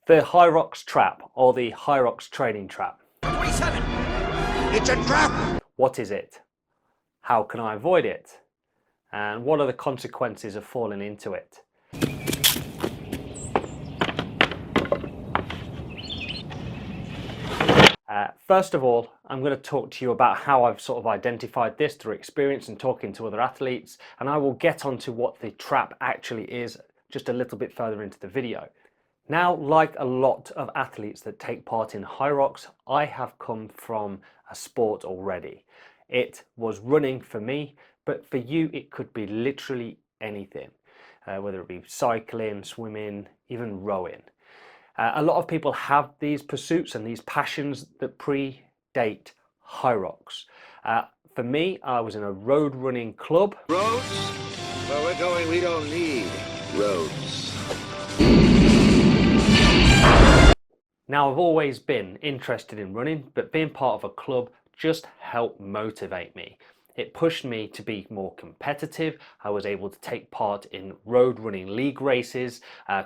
The Hyrox Trap, or the Hyrox Training Trap. 27! It's a trap! What is it? How can I avoid it? And what are the consequences of falling into it? First of all, I'm going to talk to you about how I've sort of identified this through experience and talking to other athletes, and I will get onto what the trap actually is just a little bit further into the video. Now, like a lot of athletes that take part in Hyrox, I have come from a sport already. It was running for me, but for you it could be literally anything, whether it be cycling, swimming, even rowing. A lot of people have these pursuits and these passions that predate Hyrox. For me, I was in a road running club. Roads? Where we're going, we don't need roads. Now, I've always been interested in running, but being part of a club just helped motivate me. It pushed me to be more competitive. I was able to take part in road running league races,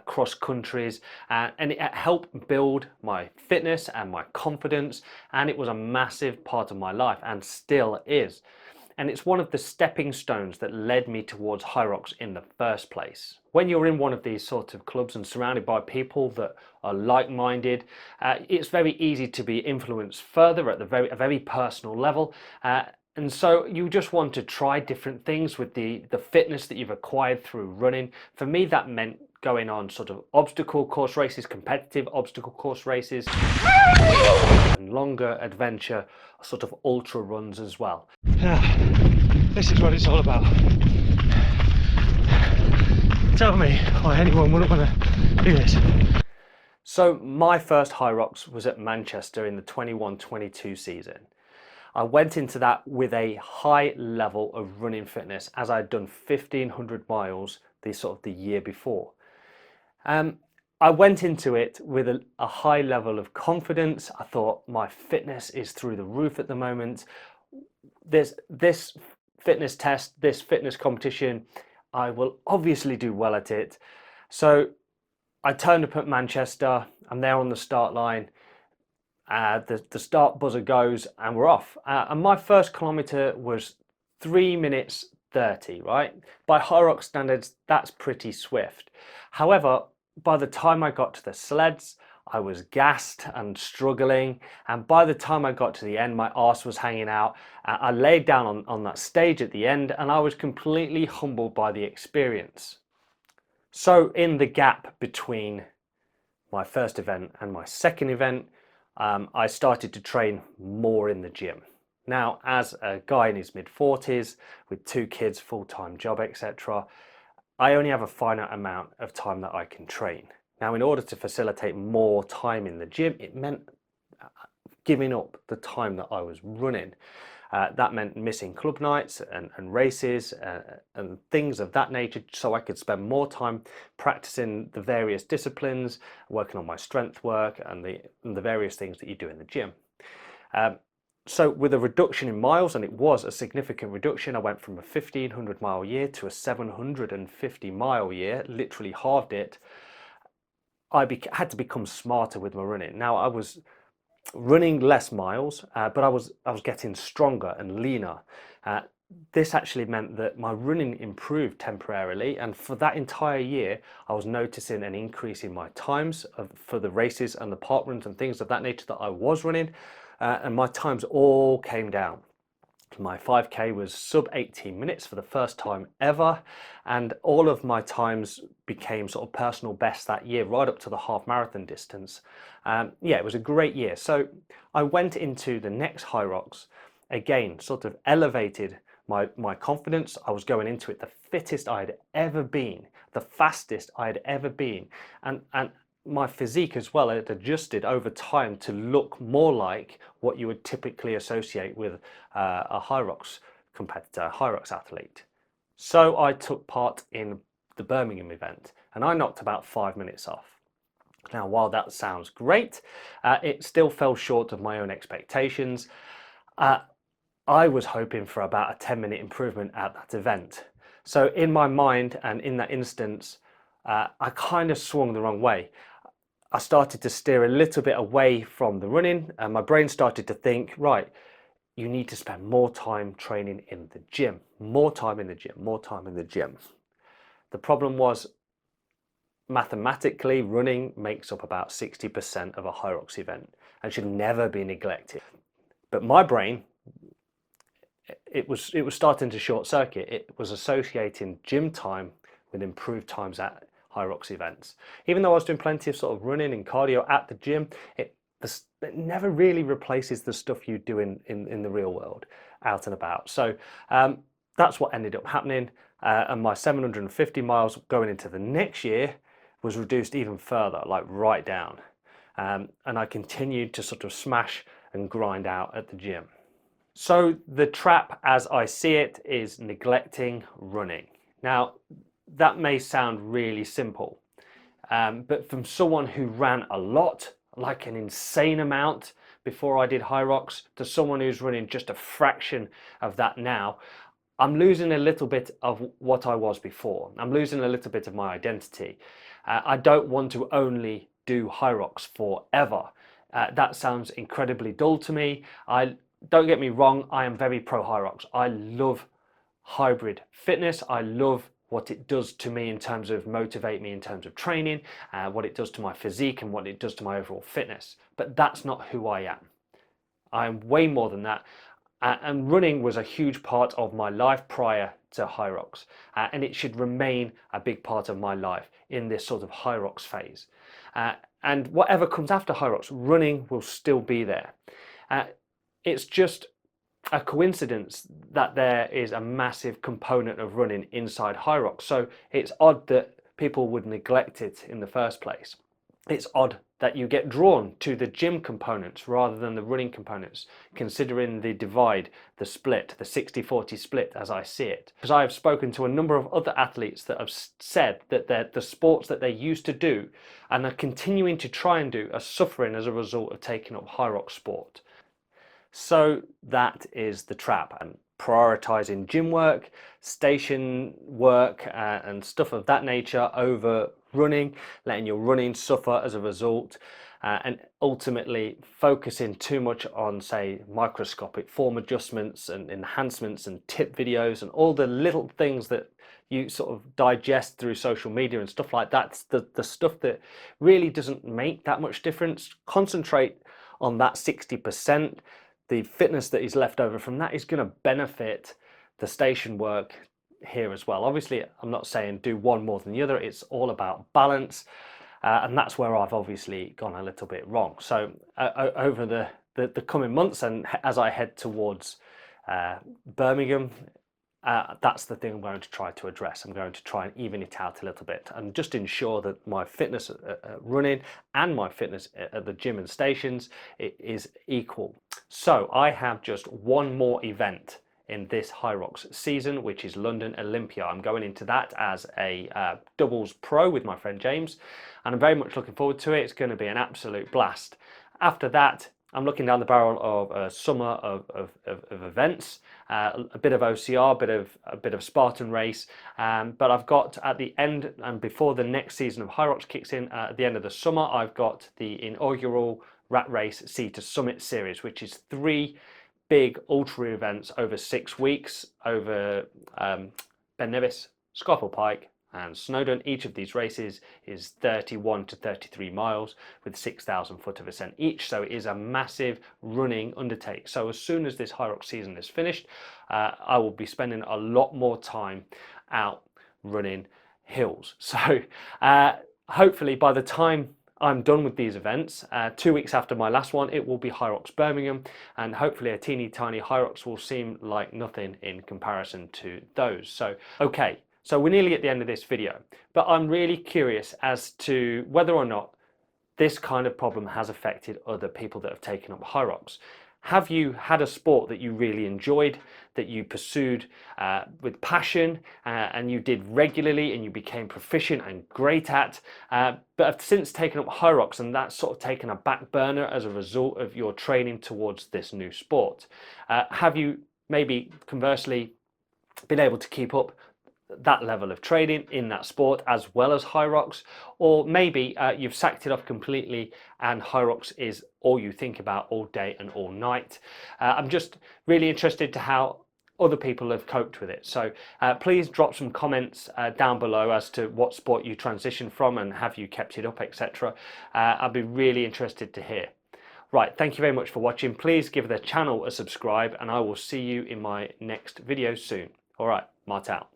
cross countries, and it helped build my fitness and my confidence, and it was a massive part of my life and still is. And it's one of the stepping stones that led me towards Hyrox in the first place. When you're in one of these sort of clubs and surrounded by people that are like-minded, it's very easy to be influenced further at a very personal level. And so you just want to try different things with the fitness that you've acquired through running. For me, that meant going on sort of obstacle course races, competitive obstacle course races, and longer adventure sort of ultra runs as well. This is what it's all about. Tell me why anyone wouldn't want to do this. So my first Hyrox was at Manchester in the 21-22 season. I went into that with a high level of running fitness, as I'd done 1,500 miles the year before. I went into it with a high level of confidence. I thought my fitness is through the roof at the moment. This fitness test, this fitness competition, I will obviously do well at it. So I turned up at Manchester. I'm there on the start line. The start buzzer goes and we're off. And my first kilometre was 3 minutes 30, right? By Hyrox standards, that's pretty swift. However, by the time I got to the sleds, I was gassed and struggling. And by the time I got to the end, my arse was hanging out. I laid down on that stage at the end and I was completely humbled by the experience. So in the gap between my first event and my second event, I started to train more in the gym. Now, as a guy in his mid-40s with 2 kids, full-time job, etc., I only have a finite amount of time that I can train. Now, in order to facilitate more time in the gym, it meant giving up the time that I was running. That meant missing club nights and races and things of that nature, so I could spend more time practicing the various disciplines, working on my strength work and the various things that you do in the gym. So with a reduction in miles, and it was a significant reduction, I went from a 1,500 mile year to a 750 mile year, literally halved it. I had to become smarter with my running. Now, I was running less miles, but I was getting stronger and leaner. This actually meant that my running improved temporarily, and for that entire year I was noticing an increase in my times for the races and the park runs and things of that nature that I was running, and my times all came down. My 5k was sub 18 minutes for the first time ever, and all of my times became sort of personal best that year, right up to the half marathon distance. Yeah, it was a great year. So I went into the next Hyrox, again, sort of elevated my confidence. I was going into it the fittest I had ever been, the fastest I had ever been, and my physique as well had adjusted over time to look more like what you would typically associate with a Hyrox competitor, a Hyrox athlete. So I took part in the Birmingham event and I knocked about 5 minutes off. Now, while that sounds great, it still fell short of my own expectations. I was hoping for about a 10-minute improvement at that event. So in my mind and in that instance, I kind of swung the wrong way. I started to steer a little bit away from the running, and my brain started to think, right, you need to spend more time training in the gym, more time in the gym, more time in the gym. The problem was, mathematically, running makes up about 60% of a Hyrox event and should never be neglected. But my brain, it was starting to short circuit. It was associating gym time with improved times at Hyrox events. Even though I was doing plenty of sort of running and cardio at the gym, it never really replaces the stuff you do in the real world, out and about. So that's what ended up happening. And my 750 miles going into the next year was reduced even further, like right down. And I continued to sort of smash and grind out at the gym. So the trap, as I see it, is neglecting running. Now, that may sound really simple, but from someone who ran a lot, like an insane amount before I did Hyrox, to someone who's running just a fraction of that now, I'm losing a little bit of what I was before. I'm losing a little bit of my identity. I don't want to only do Hyrox forever. That sounds incredibly dull to me. Don't get me wrong, I am very pro Hyrox. I love hybrid fitness. I love what it does to me in terms of motivate me in terms of training, what it does to my physique and what it does to my overall fitness. But that's not who I am. I'm way more than that. And running was a huge part of my life prior to Hyrox. And it should remain a big part of my life in this sort of Hyrox phase. And whatever comes after Hyrox, running will still be there. It's just a coincidence that there is a massive component of running inside Hyrox. So it's odd that people would neglect it in the first place. It's odd that you get drawn to the gym components rather than the running components, considering the divide, the split, the 60-40 split as I see it. Because I have spoken to a number of other athletes that have said that the sports that they used to do and are continuing to try and do are suffering as a result of taking up Hyrox sport. So that is the trap, and prioritizing gym work, station work, and stuff of that nature over running, letting your running suffer as a result, and ultimately focusing too much on, say, microscopic form adjustments and enhancements and tip videos and all the little things that you sort of digest through social media and stuff like that. The stuff that really doesn't make that much difference. Concentrate on that 60%. The fitness that is left over from that is going to benefit the station work here as well. Obviously, I'm not saying do one more than the other. It's all about balance, and that's where I've obviously gone a little bit wrong. So over the coming months, and as I head towards Birmingham, that's the thing I'm going to try to address. I'm going to try and even it out a little bit and just ensure that my fitness running and my fitness at the gym and stations is equal. So I have just one more event in this Hyrox season, which is London Olympia. I'm going into that as a doubles pro with my friend James, and I'm very much looking forward to it. It's going to be an absolute blast. After that, I'm looking down the barrel of a summer of events, a bit of OCR, a bit of Spartan race, but I've got at the end and before the next season of Hyrox kicks in at the end of the summer, I've got the inaugural Rat Race Sea to Summit series, which is 3 big ultra events over 6 weeks over Ben Nevis, Scafell Pike and Snowdon. Each of these races is 31 to 33 miles with 6,000 foot of ascent each, so it is a massive running undertake. So as soon as this Hyrox season is finished, I will be spending a lot more time out running hills. So hopefully by the time I'm done with these events, 2 weeks after my last one, it will be Hyrox Birmingham, and hopefully a teeny tiny Hyrox will seem like nothing in comparison to those. So, okay, so we're nearly at the end of this video, but I'm really curious as to whether or not this kind of problem has affected other people that have taken up Hyrox. Have you had a sport that you really enjoyed, that you pursued with passion, and you did regularly and you became proficient and great at, but have since taken up Hyrox and that's sort of taken a back burner as a result of your training towards this new sport? Have you maybe conversely been able to keep up that level of training in that sport as well as Hyrox, or maybe you've sacked it off completely and Hyrox is all you think about all day and all night. I'm just really interested to how other people have coped with it. So please drop some comments down below as to what sport you transitioned from and have you kept it up, etc. I'd be really interested to hear. Right, thank you very much for watching. Please give the channel a subscribe and I will see you in my next video soon. All right, Mart out.